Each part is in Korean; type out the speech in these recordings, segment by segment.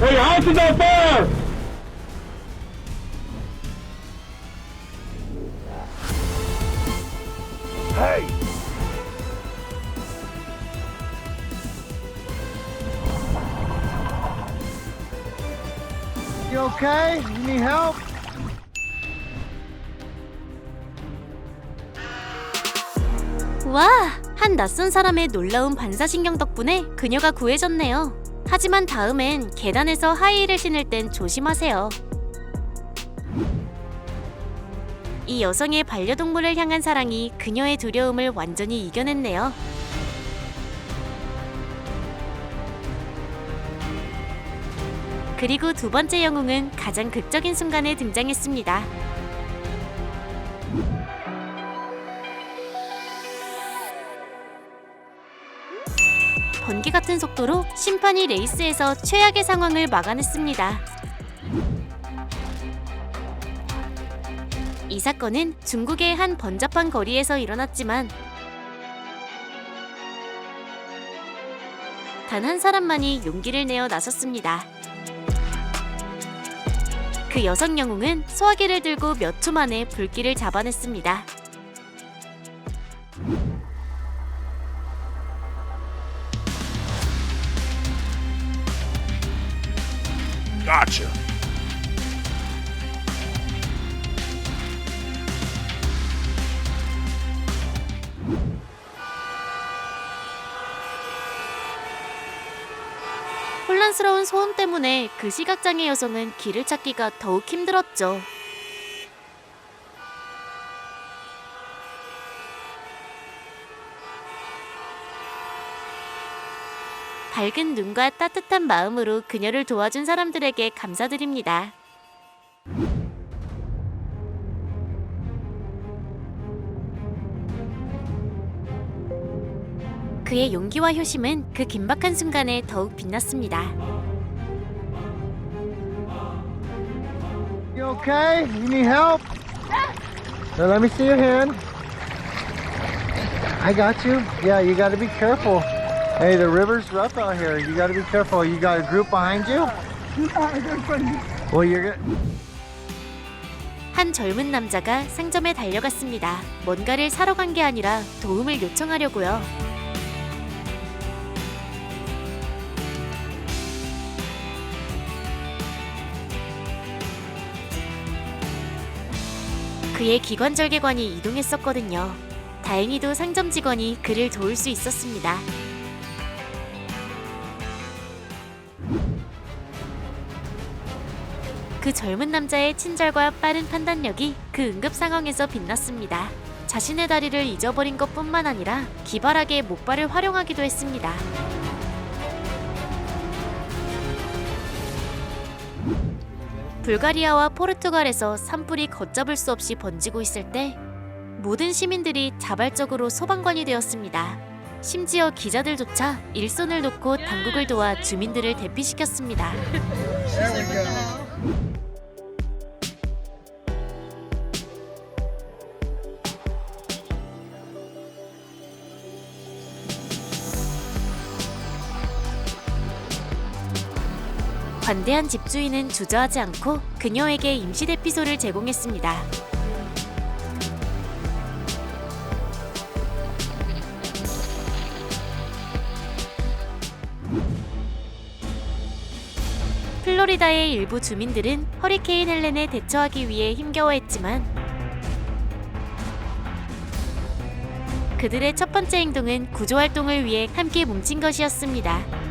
Hey, your house is on fire! Hey! You okay? You need help? 와! 한 낯선 사람의 놀라운 반사신경 덕분에 그녀가 구해졌네요. 하지만 다음엔 계단에서 하이힐을 신을 땐 조심하세요. 이 여성의 반려동물을 향한 사랑이 그녀의 두려움을 완전히 이겨냈네요. 그리고 두 번째 영웅은 가장 극적인 순간에 등장했습니다. 번개 같은 속도로 심판이 레이스에서 최악의 상황을 막아냈습니다. 이 사건은 중국의 한 번잡한 거리에서 일어났지만 단 한 사람만이 용기를 내어 나섰습니다. 그 여성 영웅은 소화기를 들고 몇 초 만에 불길을 잡아냈습니다. Gotcha. 혼란스러운 소음 때문에 그 시각장애 여성은 길을 찾기가 더욱 힘들었죠. 밝은 눈과 따뜻한 마음으로 그녀를 도와준 사람들에게 감사드립니다. 그의 용기와 효심은 그 긴박한 순간에 더욱 빛났습니다. You okay? You need help? Now let me see your hand. I got you. Yeah, you gotta be careful. Hey, the river's rough out here. You gotta be careful. You got a group behind you? Well, you're good. 한 젊은 남자가 상점에 달려갔습니다. 뭔가를 사러 간 게 아니라 도움을 요청하려고요. 그의 기관절개관이 이동했었거든요. 다행히도 상점 직원이 그를 도울 수 있었습니다. 그 젊은 남자의 친절과 빠른 판단력이 그 응급 상황에서 빛났습니다. 자신의 다리를 잊어버린 것뿐만 아니라 기발하게 목발을 활용하기도 했습니다. 불가리아와 포르투갈에서 산불이 걷잡을 수 없이 번지고 있을 때 모든 시민들이 자발적으로 소방관이 되었습니다. 심지어 기자들조차 일손을 놓고 당국을 도와 주민들을 대피시켰습니다. 관대한 집주인은 주저하지 않고 그녀에게 임시 대피소를 제공했습니다. 플로리다의 일부 주민들은 허리케인 헬렌에 대처하기 위해 힘겨워했지만 그들의 첫 번째 행동은 구조활동을 위해 함께 뭉친 것이었습니다.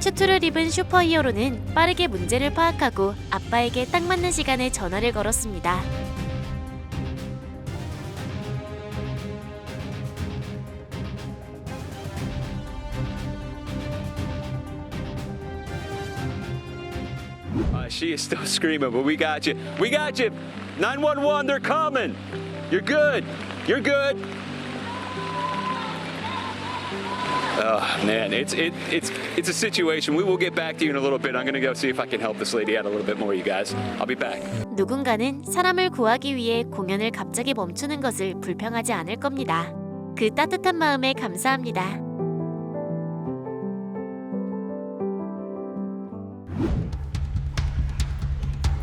슈트를 입은 슈퍼히어로는 빠르게 문제를 파악하고 아빠에게 딱 맞는 시간에 전화를 걸었습니다. She is still screaming, but we got you. We got you. 911, they're coming. You're good. You're good. Oh man, it's a situation. We will get back to you in a little bit. I'm gonna go see if I can help this lady out a little bit more, you guys. I'll be back. 누군가는 사람을 구하기 위해 공연을 갑자기 멈추는 것을 불평하지 않을 겁니다. 그 따뜻한 마음에 감사합니다.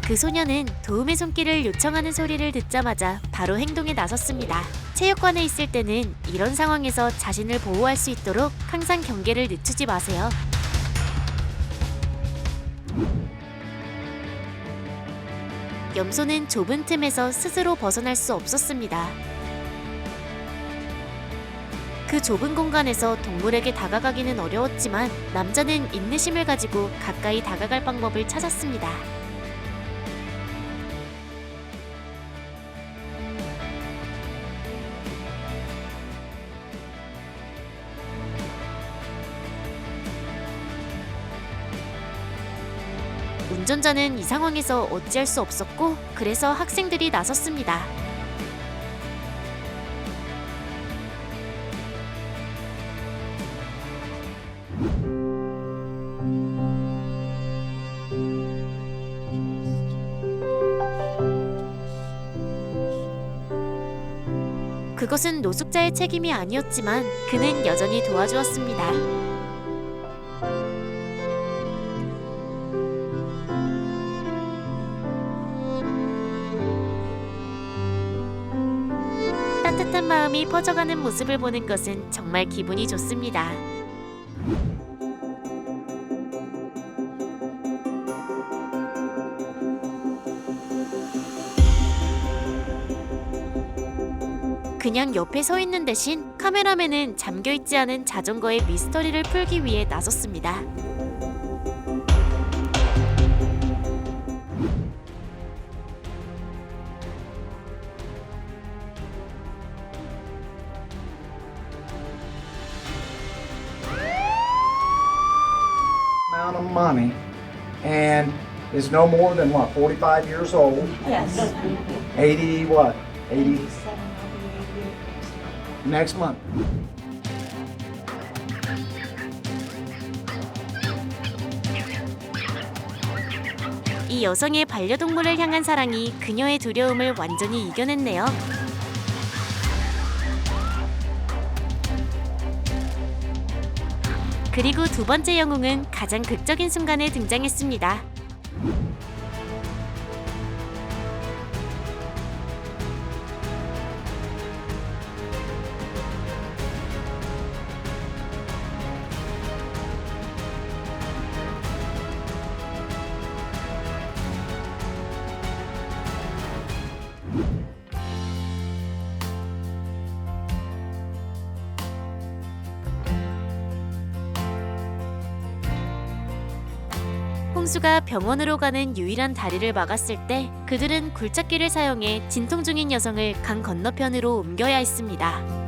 그 소녀는 도움의 손길을 요청하는 소리를 듣자마자 바로 행동에 나섰습니다. 체육관에 있을 때는 이런 상황에서 자신을 보호할 수 있도록 항상 경계를 늦추지 마세요. 염소는 좁은 틈에서 스스로 벗어날 수 없었습니다. 그 좁은 공간에서 동물에게 다가가기는 어려웠지만 남자는 인내심을 가지고 가까이 다가갈 방법을 찾았습니다. 운전자는 이 상황에서 어찌할 수 없었고 그래서 학생들이 나섰습니다. 그것은 노숙자의 책임이 아니었지만 그는 여전히 도와주었습니다. 따뜻한 마음이 퍼져가는 모습을 보는 것은 정말 기분이 좋습니다. 그냥 옆에 서 있는 대신 카메라맨은 잠겨있지 않은 자전거의 미스터리를 풀기 위해 나섰습니다. Amount of money and is no more than what, 45 years old? Yes. 80 what? 80 next month. 이 여성의 반려동물을 향한 사랑이 그녀의 두려움을 완전히 이겨냈네요. 그리고 두 번째 영웅은 가장 극적인 순간에 등장했습니다. 홍수가 병원으로 가는 유일한 다리를 막았을 때 그들은 굴착기를 사용해 진통 중인 여성을 강 건너편으로 옮겨야 했습니다.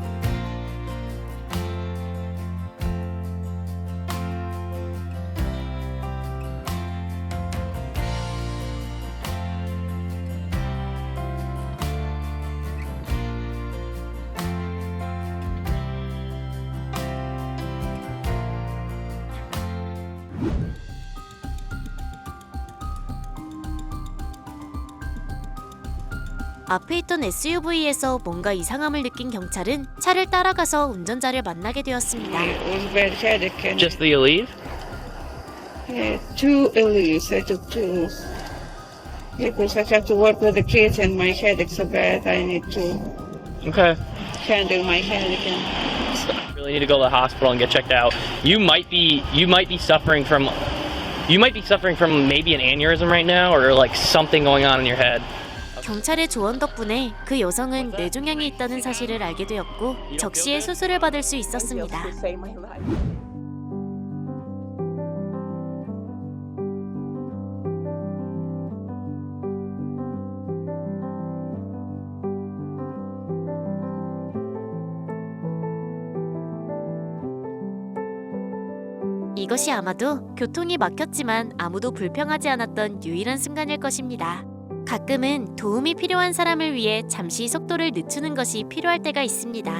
앞에 있던 SUV에서 뭔가 이상함을 느낀 경찰은 차를 따라가서 운전자를 만나게 되었습니다. It was bad headache. And Just the Aleve? two Elise. I took two. Because I have to work with the kids and my headache so bad. I need to Okay. handle my headache. And Really need to go to the hospital and get checked out. You might be suffering from maybe an aneurysm right now or like something going on in your head. 경찰의 조언 덕분에 그 여성은 뇌종양이 있다는 사실을 알게 되었고 적시에 수술을 받을 수 있었습니다. 이것이 아마도 교통이 막혔지만 아무도 불평하지 않았던 유일한 순간일 것입니다. 가끔은 도움이 필요한 사람을 위해 잠시 속도를 늦추는 것이 필요할 때가 있습니다.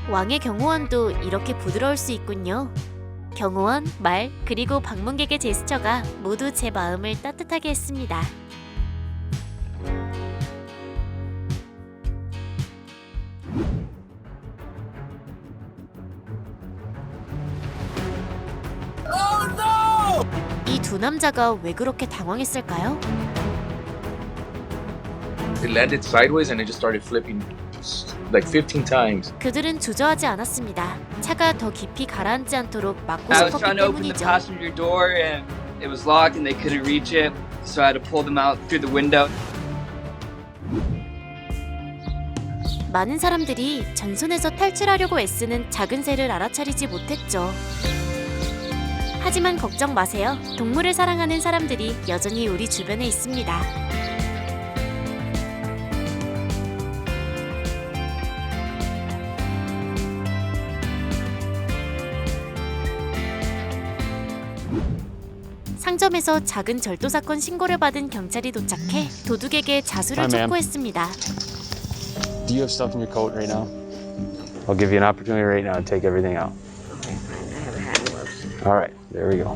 왕의 경호원도 이렇게 부드러울 수 있군요. 경호원, 말, 그리고 방문객의 제스처가 모두 제 마음을 따뜻하게 했습니다. 이 두 남자가 왜 그렇게 당황했을까요? It landed sideways and it just started flipping like 15 times. 그들은 주저하지 않았습니다. 차가 더 깊이 가라앉지 않도록 막고 I was 싶었기 trying to open the 때문이죠. passenger door and it was locked and they couldn't reach it, so I had to pull them out through the window. 많은 사람들이 전선에서 탈출하려고 애쓰는 작은 새를 알아차리지 못했죠. 하지만 걱정 마세요. 동물을 사랑하는 사람들이 여전히 우리 주변에 있습니다. 상점에서 작은 절도 사건 신고를 받은 경찰이 도착해 도둑에게 자수를 Hi, ma'am. 촉구했습니다. Do you have stuff in your coat right now? I'll give you an opportunity right now to take everything out. All right, there we go.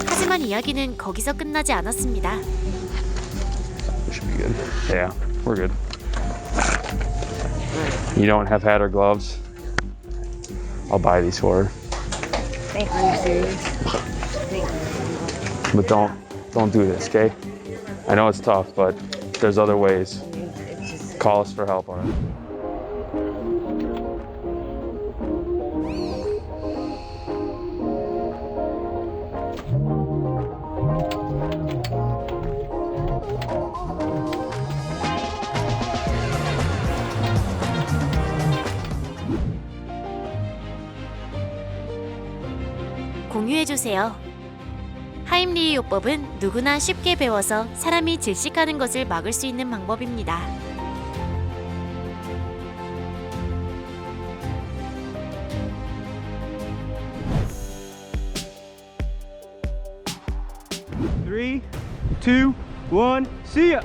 하지만 이야기는 거기서 끝나지 않았습니다. We should be good. Yeah, we're good. You don't have hat or gloves? I'll buy these for her. But don't do this, okay? I know it's tough, but there's other ways. Call us for help, all right? 공유해주세요. 하임리히 요법은 누구나 쉽게 배워서 사람이 질식하는 것을 막을 수 있는 방법입니다. Three, two, one, see ya!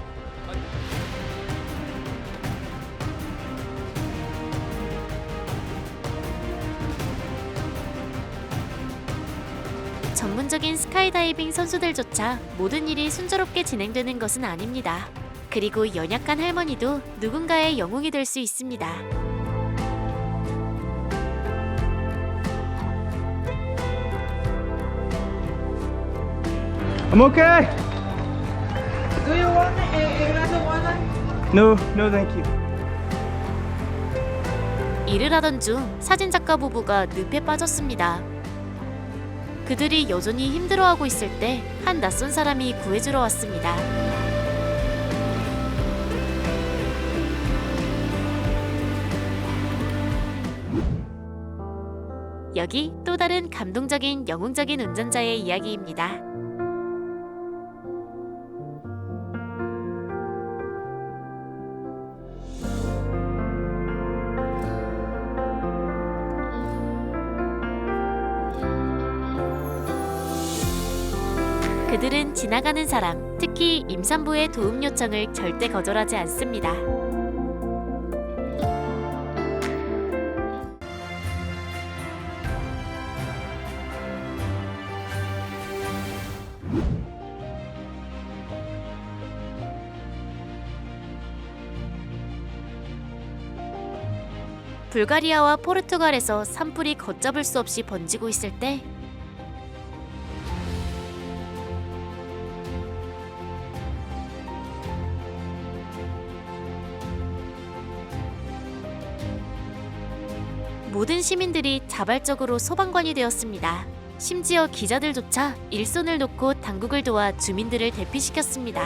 전문적인 스카이다이빙 선수들조차 모든 일이 순조롭게 진행되는 것은 아닙니다. 그리고 연약한 할머니도 누군가의 영웅이 될 수 있습니다. I'm okay! Do you want a glass of water? No, no thank you. 일을 하던 중 사진작가 부부가 늪에 빠졌습니다. 그들이 여전히 힘들어하고 있을 때 한 낯선 사람이 구해주러 왔습니다. 여기 또 다른 감동적인 영웅적인 운전자의 이야기입니다. 그들은 지나가는 사람, 특히 임산부의 도움 요청을 절대 거절하지 않습니다. 불가리아와 포르투갈에서 산불이 걷잡을 수 없이 번지고 있을 때 모든 시민들이 자발적으로 소방관이 되었습니다. 심지어 기자들조차 일손을 놓고 당국을 도와 주민들을 대피시켰습니다.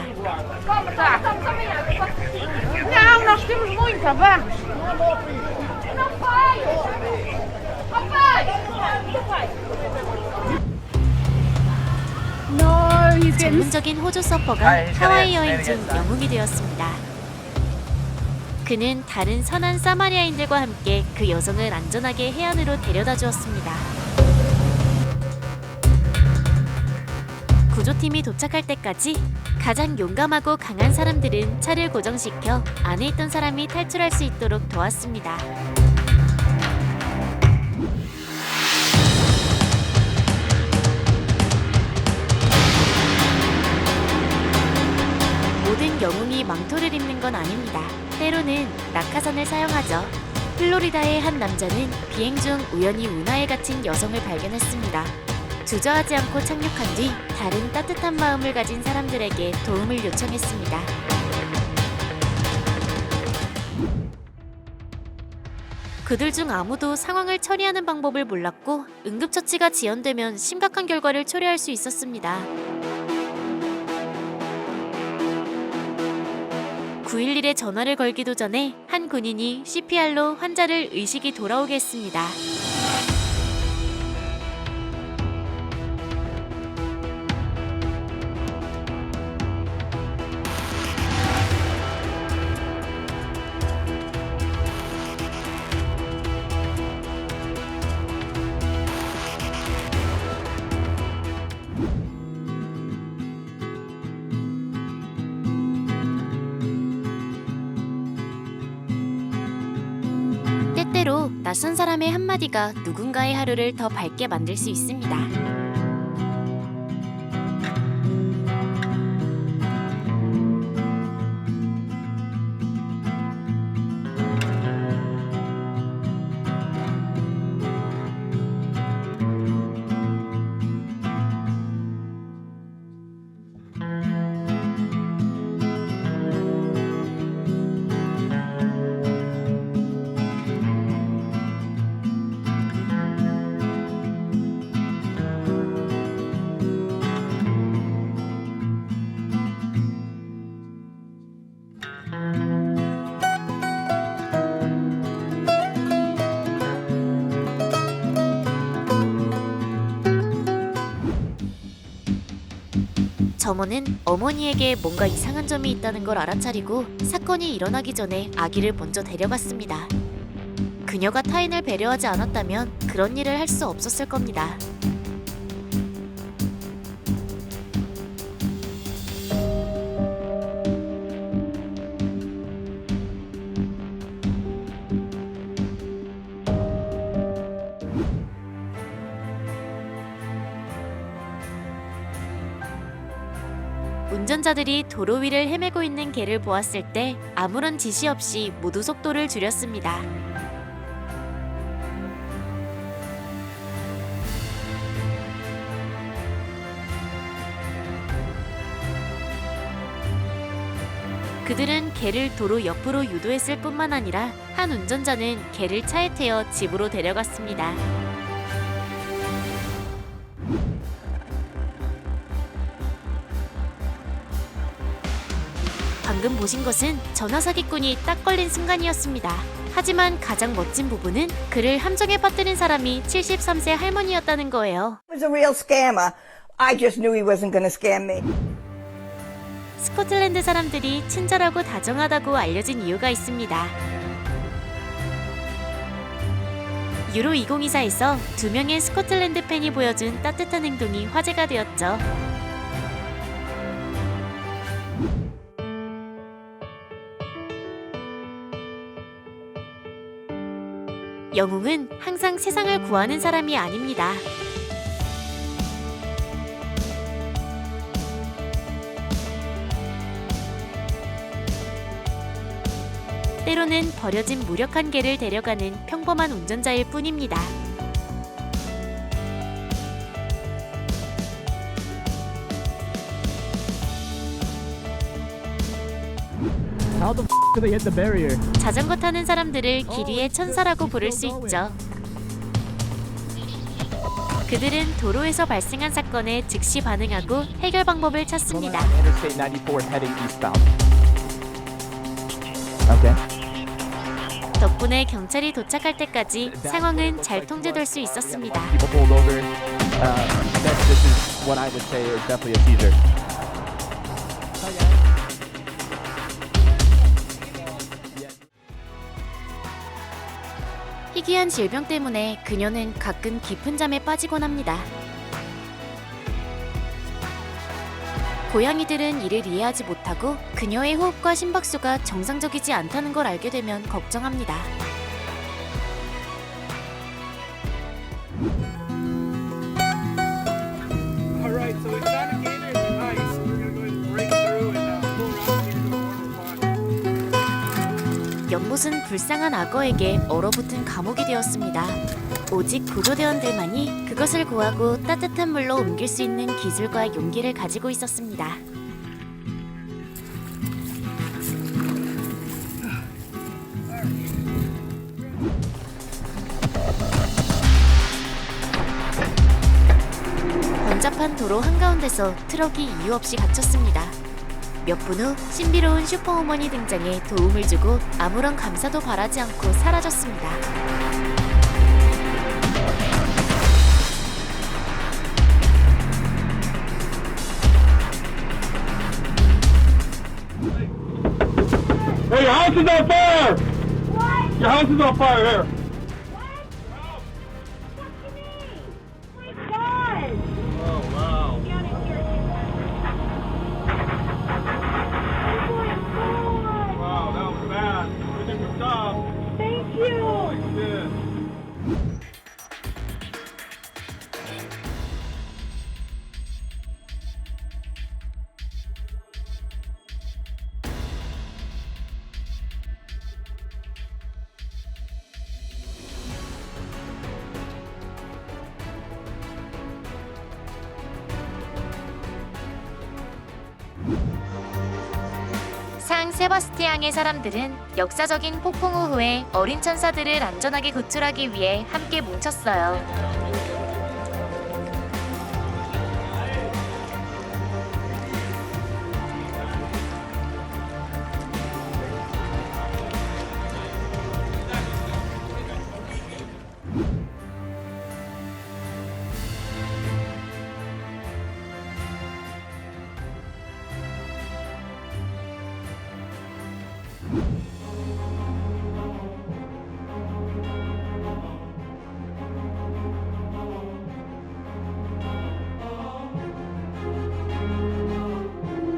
Não, nós temos muita, vamos! Não vai! No, 전문적인 호주 서퍼가 하와이 여행 중 영웅이 되었습니다. 그는 다른 선한 사마리아인들과 함께 그 여성을 안전하게 해안으로 데려다 주었습니다. 구조팀이 도착할 때까지 가장 용감하고 강한 사람들은 차를 고정시켜 안에 있던 사람이 탈출할 수 있도록 도왔습니다. 모든 영웅이 망토를 입는 건 아닙니다. 때로는 낙하산을 사용하죠. 플로리다의 한 남자는 비행 중 우연히 운하에 갇힌 여성을 발견했습니다. 주저하지 않고 착륙한 뒤 다른 따뜻한 마음을 가진 사람들에게 도움을 요청했습니다. 그들 중 아무도 상황을 처리하는 방법을 몰랐고 응급처치가 지연되면 심각한 결과를 초래할 수 있었습니다. 911에 전화를 걸기도 전에 한 군인이 CPR로 환자를 의식이 돌아오게 했습니다. 때때로 낯선 사람의 한마디가 누군가의 하루를 더 밝게 만들 수 있습니다. 점원은 어머니에게 뭔가 이상한 점이 있다는 걸 알아차리고 사건이 일어나기 전에 아기를 먼저 데려갔습니다. 그녀가 타인을 배려하지 않았다면 그런 일을 할 수 없었을 겁니다. 운전자들이 도로 위를 헤매고 있는 개를 보았을 때 아무런 지시 없이 모두 속도를 줄였습니다. 그들은 개를 도로 옆으로 유도했을 뿐만 아니라 한 운전자는 개를 차에 태워 집으로 데려갔습니다. 방금 보신 것은 전화 사기꾼이 딱 걸린 순간이었습니다. 하지만 가장 멋진 부분은 그를 함정에 빠뜨린 사람이 73세 할머니였다는 거예요. He was a real scammer. I just knew he wasn't going to scam me. 스코틀랜드 사람들이 친절하고 다정하다고 알려진 이유가 있습니다. 유로 2024에서 2명의 스코틀랜드 팬이 보여준 따뜻한 행동이 화제가 되었죠. 영웅은 항상 세상을 구하는 사람이 아닙니다. 때로는 버려진 무력한 개를 데려가는 평범한 운전자일 뿐입니다. How the f did they hit the barrier? 자전거 타는 사람들을 길 위의 천사라고 부를 수 있죠. 그들은 도로에서 발생한 사건에 즉시 반응하고 해결 방법을 찾습니다. Interstate 94 heading eastbound. Okay. 덕분에 경찰이 도착할 때까지 상황은 잘 통제될 수 있었습니다. People pulled over. This is what I would say is definitely a seizure. 희귀한 질병 때문에 그녀는 가끔 깊은 잠에 빠지곤 합니다. 고양이들은 이를 이해하지 못하고 그녀의 호흡과 심박수가 정상적이지 않다는 걸 알게 되면 걱정합니다. 연못은 불쌍한 악어에게 얼어붙은 감옥이 되었습니다. 오직 구조대원들만이 그것을 구하고 따뜻한 물로 옮길 수 있는 기술과 용기를 가지고 있었습니다. 번잡한 도로 한가운데서 트럭이 이유 없이 갇혔습니다. 몇 분 후 신비로운 슈퍼우먼이 등장해 도움을 주고 아무런 감사도 바라지 않고 사라졌습니다. Hey, your house is on fire! What? Your house is on fire here. 상 세바스티앙의 사람들은 역사적인 폭풍 후에 어린 천사들을 안전하게 구출하기 위해 함께 뭉쳤어요.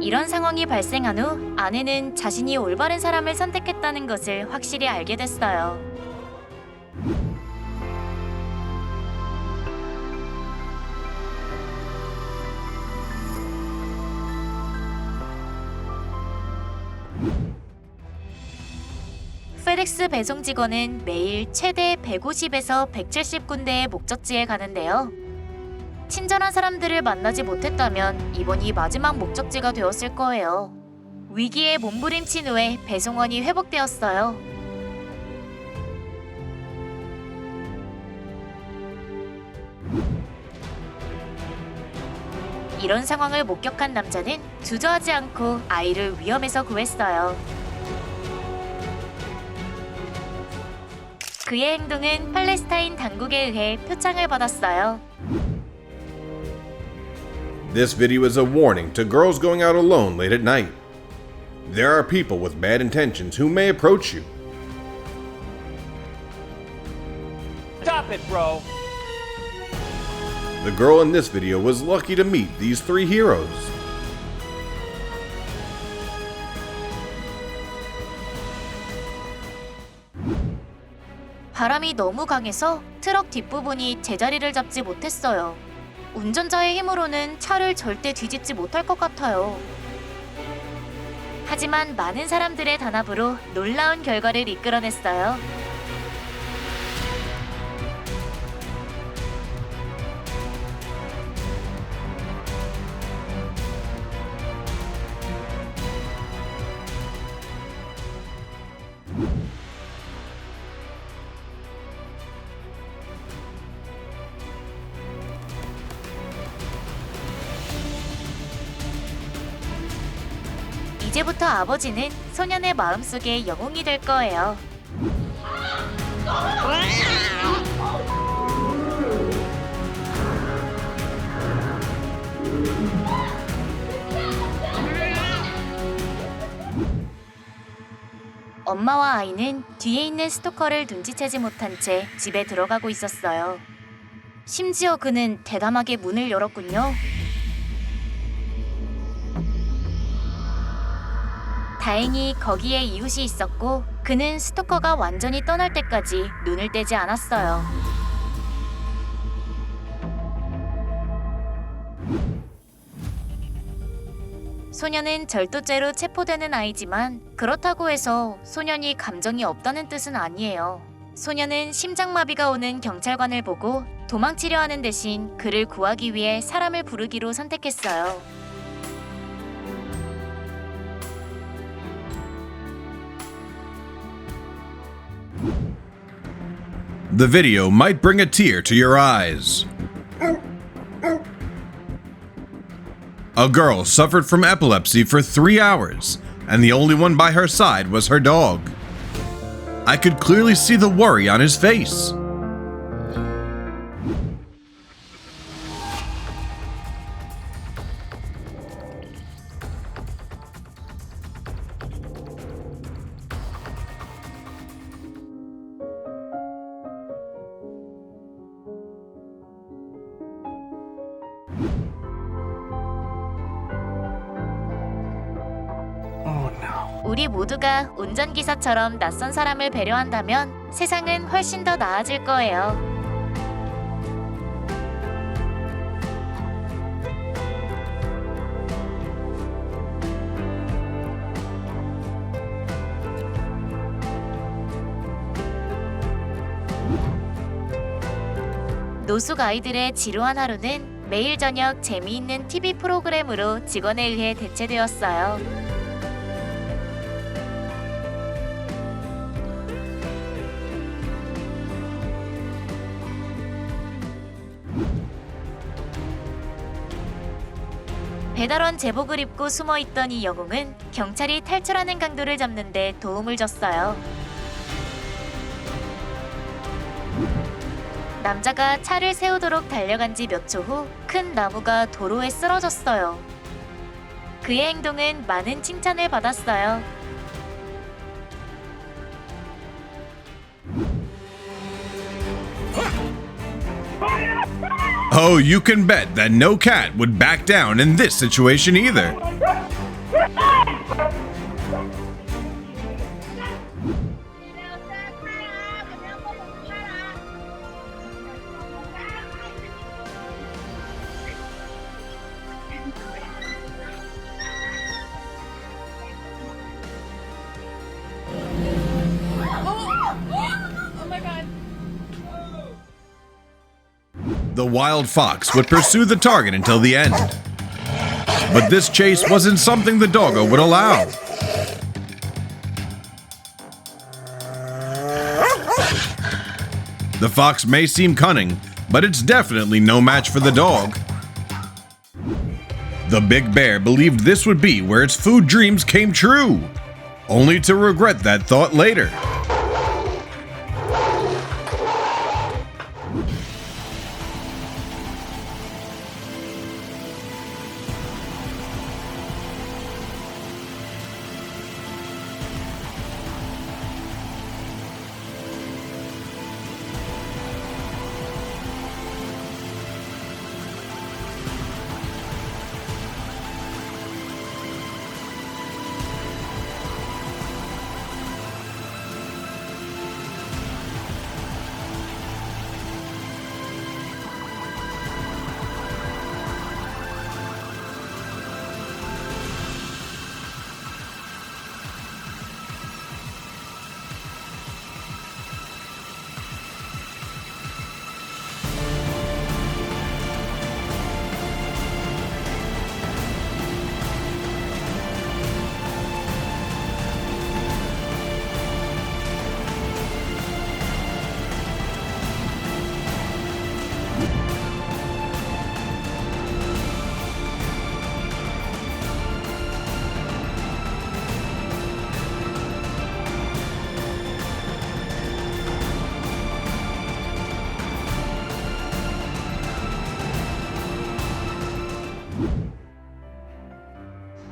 이런 상황이 발생한 후 아내는 자신이 올바른 사람을 선택했다는 것을 확실히 알게 됐어요. 페덱스 배송 직원은 매일 최대 150에서 170군데의 목적지에 가는데요. 친절한 사람들을 만나지 못했다면 이번이 마지막 목적지가 되었을 거예요. 위기에 몸부림친 후에 배송원이 회복되었어요. 이런 상황을 목격한 남자는 주저하지 않고 아이를 위험에서 구했어요. 그의 행동은 팔레스타인 당국에 의해 표창을 받았어요. This video is a warning to girls going out alone late at night. There are people with bad intentions who may approach you. Stop it, bro! The girl in this video was lucky to meet these three heroes. 바람이 너무 강해서 트럭 뒷부분이 제자리를 잡지 못했어요. 운전자의 힘으로는 차를 절대 뒤집지 못할 것 같아요. 하지만 많은 사람들의 단합으로 놀라운 결과를 이끌어냈어요. 이제부터 아버지는 소년의 마음속에 영웅이 될 거예요. 엄마와 아이는 뒤에 있는 스토커를 눈치채지 못한 채 집에 들어가고 있었어요. 심지어 그는 대담하게 문을 열었군요. 다행히 거기에 이웃이 있었고 그는 스토커가 완전히 떠날 때까지 눈을 떼지 않았어요. 소년은 절도죄로 체포되는 아이지만 그렇다고 해서 소년이 감정이 없다는 뜻은 아니에요. 소년은 심장마비가 오는 경찰관을 보고 도망치려 하는 대신 그를 구하기 위해 사람을 부르기로 선택했어요. The video might bring a tear to your eyes. A girl suffered from epilepsy for 3 hours, and the only one by her side was her dog. I could clearly see the worry on his face. 우리 모두가 운전기사처럼 낯선 사람을 배려한다면 세상은 훨씬 더 나아질 거예요. 노숙 아이들의 지루한 하루는 매일 저녁 재미있는 TV 프로그램으로 직원에 의해 대체되었어요. 배달원 제복을 입고 숨어있던 이 영웅은 경찰이 탈출하는 강도를 잡는 데 도움을 줬어요. 남자가 차를 세우도록 달려간 지 몇 초 후 큰 나무가 도로에 쓰러졌어요. 그의 행동은 많은 칭찬을 받았어요. Oh, you can bet that no cat would back down in this situation either. The wild fox would pursue the target until the end. But this chase wasn't something the doggo would allow. The fox may seem cunning, but it's definitely no match for the dog. The big bear believed this would be where its food dreams came true, only to regret that thought later.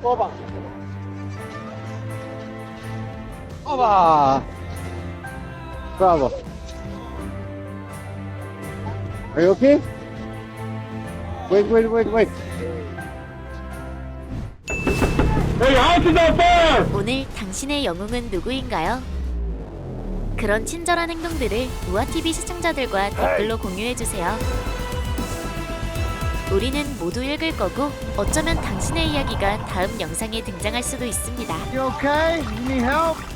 꺼봐. Bravo. Bravo. Are you okay? Wait. Hey, your house is on fire! 오늘 당신의 영웅은 누구인가요? 그런 친절한 행동들을 우아TV 시청자들과 댓글로 공유해주세요. 우리는 모두 읽을 거고 어쩌면 당신의 이야기가 다음 영상에 등장할 수도 있습니다. You okay? You need help?